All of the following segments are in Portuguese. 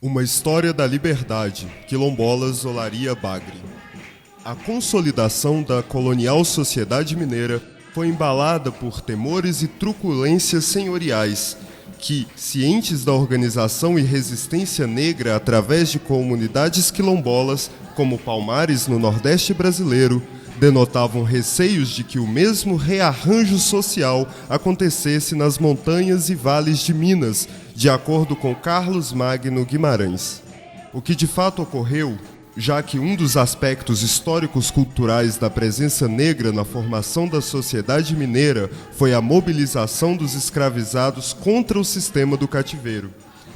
Uma história da liberdade, Quilombolas Olaria Bagre. A consolidação da colonial sociedade mineira foi embalada por temores e truculências senhoriais, que, cientes da organização e resistência negra através de comunidades quilombolas, como Palmares no Nordeste brasileiro, denotavam receios de que o mesmo rearranjo social acontecesse nas montanhas e vales de Minas, de acordo com Carlos Magno Guimarães. O que de fato ocorreu, já que um dos aspectos históricos culturais da presença negra na formação da sociedade mineira foi a mobilização dos escravizados contra o sistema do cativeiro.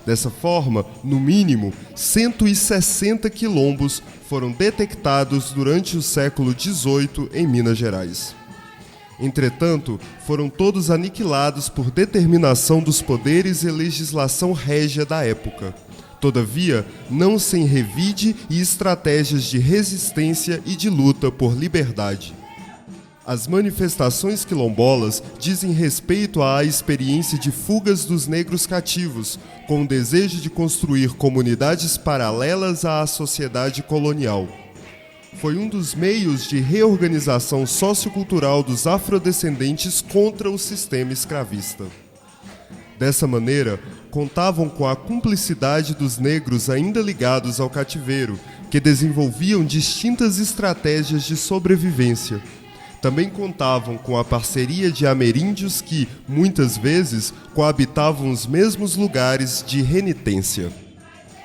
Dessa forma, no mínimo, 160 quilombos foram detectados durante o século XVIII em Minas Gerais. Entretanto, foram todos aniquilados por determinação dos poderes e legislação régia da época. Todavia, não sem revide e estratégias de resistência e de luta por liberdade. As manifestações quilombolas dizem respeito à experiência de fugas dos negros cativos, com o desejo de construir comunidades paralelas à sociedade colonial. Foi um dos meios de reorganização sociocultural dos afrodescendentes contra o sistema escravista. Dessa maneira, contavam com a cumplicidade dos negros ainda ligados ao cativeiro, que desenvolviam distintas estratégias de sobrevivência. Também contavam com a parceria de ameríndios que, muitas vezes, coabitavam os mesmos lugares de renitência.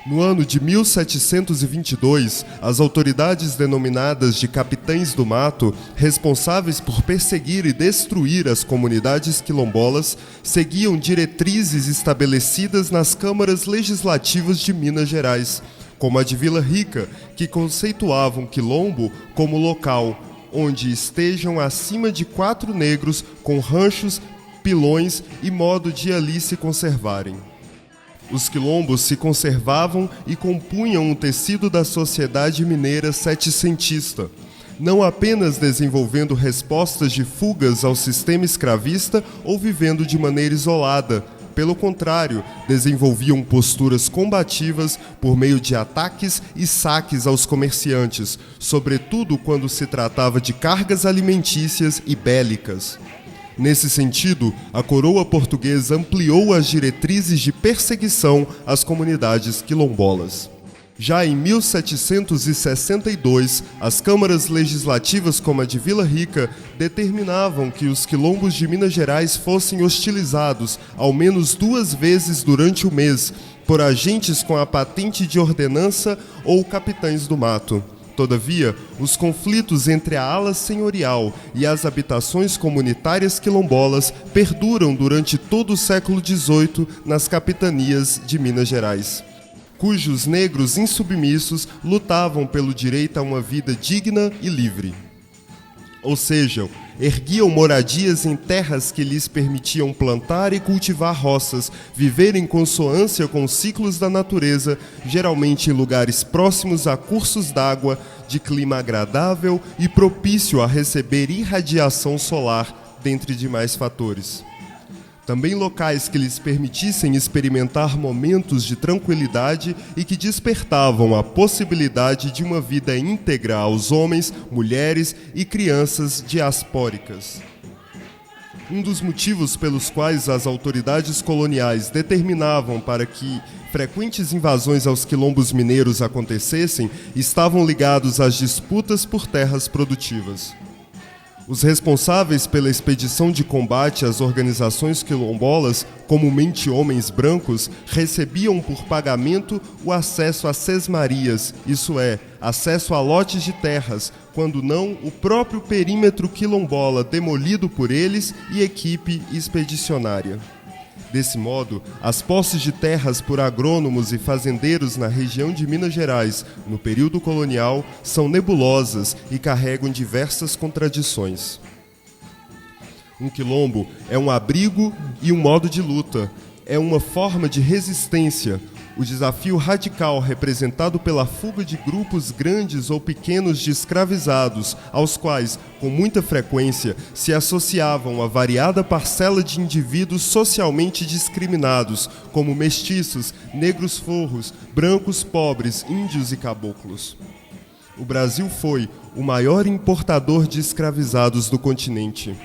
No ano de 1722, as autoridades denominadas de capitães do mato, responsáveis por perseguir e destruir as comunidades quilombolas, seguiam diretrizes estabelecidas nas câmaras legislativas de Minas Gerais, como a de Vila Rica, que conceituavam quilombo como local onde estejam acima de 4 negros com ranchos, pilões e modo de ali se conservarem. Os quilombos se conservavam e compunham o tecido da sociedade mineira setecentista, não apenas desenvolvendo respostas de fugas ao sistema escravista ou vivendo de maneira isolada. Pelo contrário, desenvolviam posturas combativas por meio de ataques e saques aos comerciantes, sobretudo quando se tratava de cargas alimentícias e bélicas. Nesse sentido, a coroa portuguesa ampliou as diretrizes de perseguição às comunidades quilombolas. Já em 1762, as câmaras legislativas como a de Vila Rica determinavam que os quilombos de Minas Gerais fossem hostilizados ao menos 2 vezes durante o mês por agentes com a patente de ordenança ou capitães do mato. Todavia, os conflitos entre a ala senhorial e as habitações comunitárias quilombolas perduram durante todo o século XVIII nas capitanias de Minas Gerais, cujos negros insubmissos lutavam pelo direito a uma vida digna e livre. Ou seja, erguiam moradias em terras que lhes permitiam plantar e cultivar roças, viver em consonância com os ciclos da natureza, geralmente em lugares próximos a cursos d'água, de clima agradável e propício a receber irradiação solar, dentre demais fatores. Também locais que lhes permitissem experimentar momentos de tranquilidade e que despertavam a possibilidade de uma vida íntegra aos homens, mulheres e crianças diaspóricas. Um dos motivos pelos quais as autoridades coloniais determinavam para que frequentes invasões aos quilombos mineiros acontecessem estavam ligados às disputas por terras produtivas. Os responsáveis pela expedição de combate às organizações quilombolas, comumente homens brancos, recebiam por pagamento o acesso a sesmarias, isso é, acesso a lotes de terras, quando não o próprio perímetro quilombola demolido por eles e equipe expedicionária. Desse modo, as posses de terras por agrônomos e fazendeiros na região de Minas Gerais, no período colonial, são nebulosas e carregam diversas contradições. Um quilombo é um abrigo e um modo de luta, é uma forma de resistência, O desafio radical representado pela fuga de grupos grandes ou pequenos de escravizados, aos quais, com muita frequência, se associava uma variada parcela de indivíduos socialmente discriminados, como mestiços, negros forros, brancos pobres, índios e caboclos. O Brasil foi o maior importador de escravizados do continente.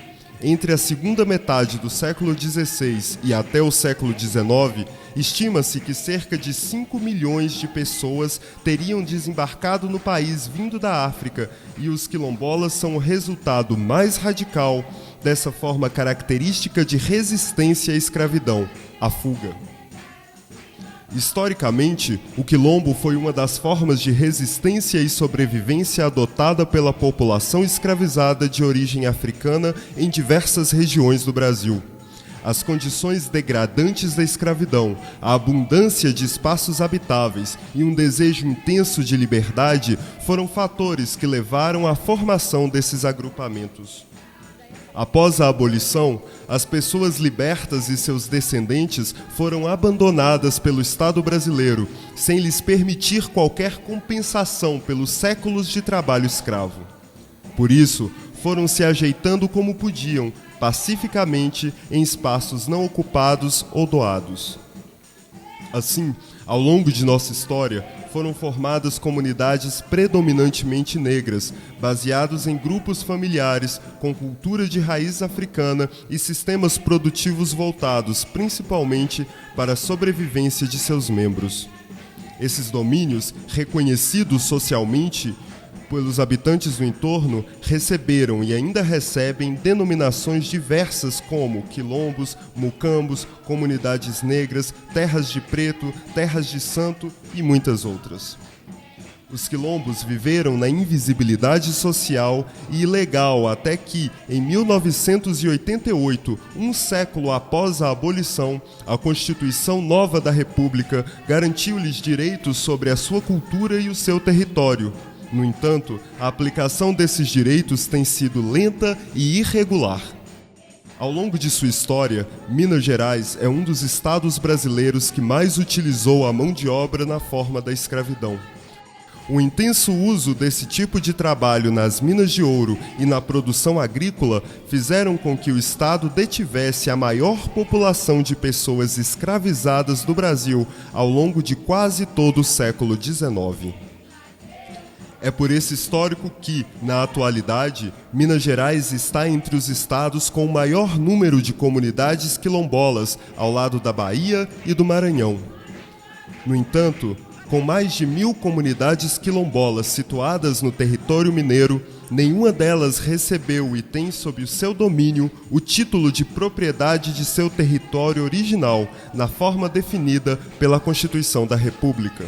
Entre a segunda metade do século XVI e até o século XIX, estima-se que cerca de 5 milhões de pessoas teriam desembarcado no país vindo da África, e os quilombolas são o resultado mais radical dessa forma característica de resistência à escravidão, a fuga. Historicamente, o quilombo foi uma das formas de resistência e sobrevivência adotada pela população escravizada de origem africana em diversas regiões do Brasil. As condições degradantes da escravidão, a abundância de espaços habitáveis e um desejo intenso de liberdade foram fatores que levaram à formação desses agrupamentos. Após a abolição, as pessoas libertas e seus descendentes foram abandonadas pelo Estado brasileiro, sem lhes permitir qualquer compensação pelos séculos de trabalho escravo. Por isso, foram se ajeitando como podiam, pacificamente, em espaços não ocupados ou doados. Assim, ao longo de nossa história, foram formadas comunidades predominantemente negras, baseados em grupos familiares com cultura de raiz africana e sistemas produtivos voltados principalmente para a sobrevivência de seus membros. Esses domínios, reconhecidos socialmente pelos habitantes do entorno, receberam e ainda recebem denominações diversas como quilombos, mucambos, comunidades negras, terras de preto, terras de santo e muitas outras. Os quilombos viveram na invisibilidade social e ilegal até que, em 1988, um século após a abolição, a Constituição Nova da República garantiu-lhes direitos sobre a sua cultura e o seu território. No entanto, a aplicação desses direitos tem sido lenta e irregular. Ao longo de sua história, Minas Gerais é um dos estados brasileiros que mais utilizou a mão de obra na forma da escravidão. O intenso uso desse tipo de trabalho nas minas de ouro e na produção agrícola fizeram com que o estado detivesse a maior população de pessoas escravizadas do Brasil ao longo de quase todo o século XIX. É por esse histórico que, na atualidade, Minas Gerais está entre os estados com o maior número de comunidades quilombolas, ao lado da Bahia e do Maranhão. No entanto, com mais de 1.000 comunidades quilombolas situadas no território mineiro, nenhuma delas recebeu e tem sob o seu domínio o título de propriedade de seu território original, na forma definida pela Constituição da República.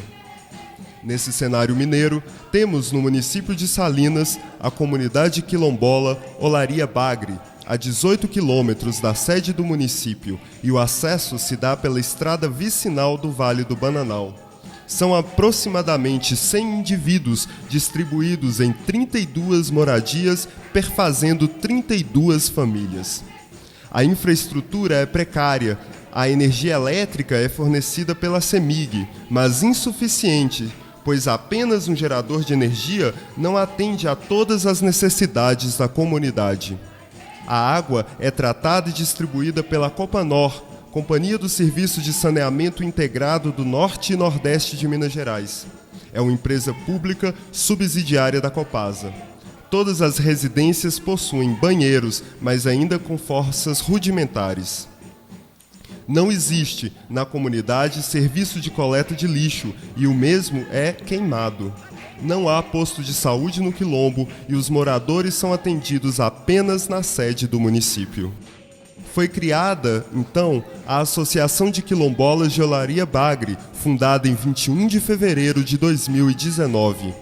Nesse cenário mineiro, temos no município de Salinas a comunidade quilombola Olaria Bagre, a 18 quilômetros da sede do município, e o acesso se dá pela estrada vicinal do Vale do Bananal. São aproximadamente 100 indivíduos distribuídos em 32 moradias, perfazendo 32 famílias. A infraestrutura é precária, a energia elétrica é fornecida pela CEMIG, mas insuficiente, pois apenas um gerador de energia não atende a todas as necessidades da comunidade. A água é tratada e distribuída pela Copanor, Companhia do Serviço de Saneamento Integrado do Norte e Nordeste de Minas Gerais. É uma empresa pública subsidiária da Copasa. Todas as residências possuem banheiros, mas ainda com forças rudimentares. Não existe, na comunidade, serviço de coleta de lixo e o mesmo é queimado. Não há posto de saúde no quilombo e os moradores são atendidos apenas na sede do município. Foi criada, então, a Associação de Quilombolas de Olaria Bagre, fundada em 21 de fevereiro de 2019.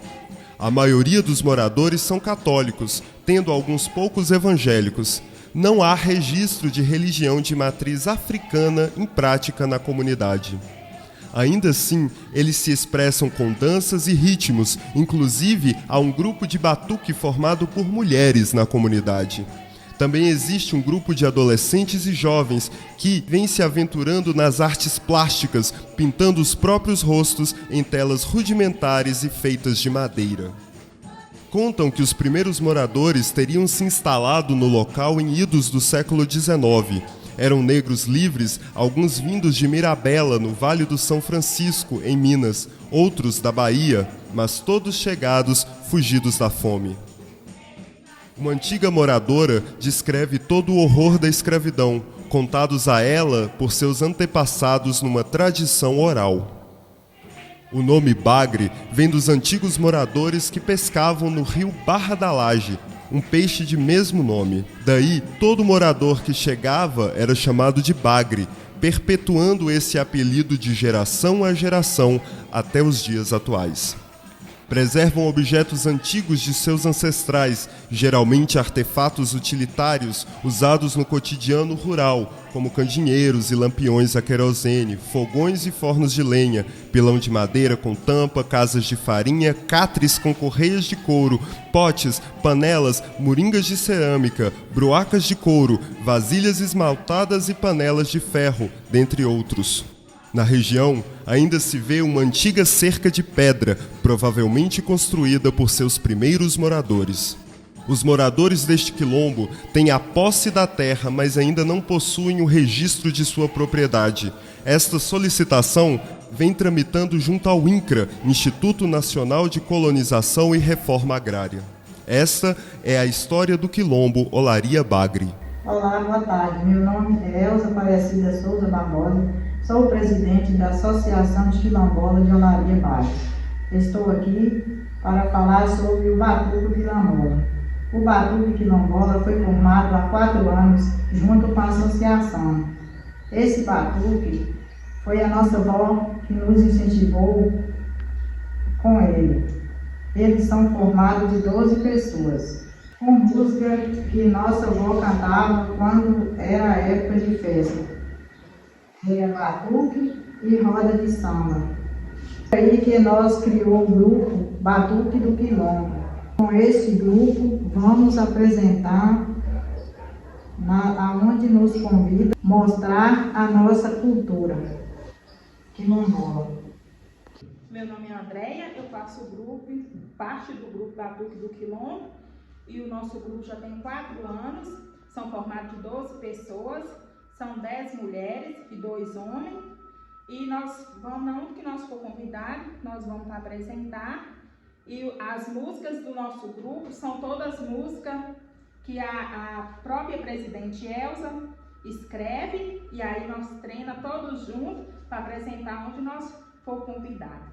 A maioria dos moradores são católicos, tendo alguns poucos evangélicos. Não há registro de religião de matriz africana em prática na comunidade. Ainda assim, eles se expressam com danças e ritmos, inclusive há um grupo de batuque formado por mulheres na comunidade. Também existe um grupo de adolescentes e jovens que vem se aventurando nas artes plásticas, pintando os próprios rostos em telas rudimentares e feitas de madeira. Contam que os primeiros moradores teriam se instalado no local em idos do século XIX. Eram negros livres, alguns vindos de Mirabela, no Vale do São Francisco, em Minas, outros da Bahia, mas todos chegados, fugidos da fome. Uma antiga moradora descreve todo o horror da escravidão, contados a ela por seus antepassados numa tradição oral. O nome bagre vem dos antigos moradores que pescavam no rio Barra da Laje, um peixe de mesmo nome. Daí, todo morador que chegava era chamado de bagre, perpetuando esse apelido de geração a geração até os dias atuais. Preservam objetos antigos de seus ancestrais, geralmente artefatos utilitários usados no cotidiano rural, como candinheiros e lampiões a querosene, fogões e fornos de lenha, pilão de madeira com tampa, casas de farinha, catres com correias de couro, potes, panelas, moringas de cerâmica, bruacas de couro, vasilhas esmaltadas e panelas de ferro, dentre outros. Na região, ainda se vê uma antiga cerca de pedra, provavelmente construída por seus primeiros moradores. Os moradores deste quilombo têm a posse da terra, mas ainda não possuem o registro de sua propriedade. Esta solicitação vem tramitando junto ao INCRA, Instituto Nacional de Colonização e Reforma Agrária. Esta é a história do quilombo Olaria Bagre. Olá, boa tarde. Meu nome é Elza Aparecida Souza Barbosa. Sou o presidente da Associação de Quilombola de Olaria Bagre. Estou aqui para falar sobre o Batuque Quilombola. O Batuque Quilombola foi formado há 4 anos junto com a associação. Esse batuque foi a nossa avó que nos incentivou com ele. Eles são formados de 12 pessoas, com música que nossa avó cantava quando era a época de festa. Era batuque e roda de samba. É aí que nós criou o grupo Batuque do Quilombo. Com esse grupo vamos apresentar, aonde nos convida, mostrar a nossa cultura quilombola. Meu nome é Andréia, eu faço parte do grupo Batuque do Quilombo e o nosso grupo já tem 4 anos, são formados de 12 pessoas. São 10 mulheres e 2 homens, e nós vamos, na onde que nós for convidado, nós vamos apresentar. E as músicas do nosso grupo são todas músicas que a própria presidente Elza escreve, e aí nós treina todos juntos para apresentar onde nós for convidado.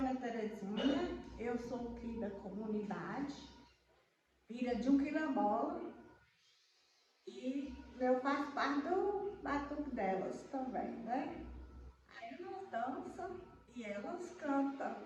Meu nome é Terezinha, eu sou aqui da comunidade, filha de um quilombola, e eu faço parte do batuque delas também, né? Aí nós dançamos e elas cantam.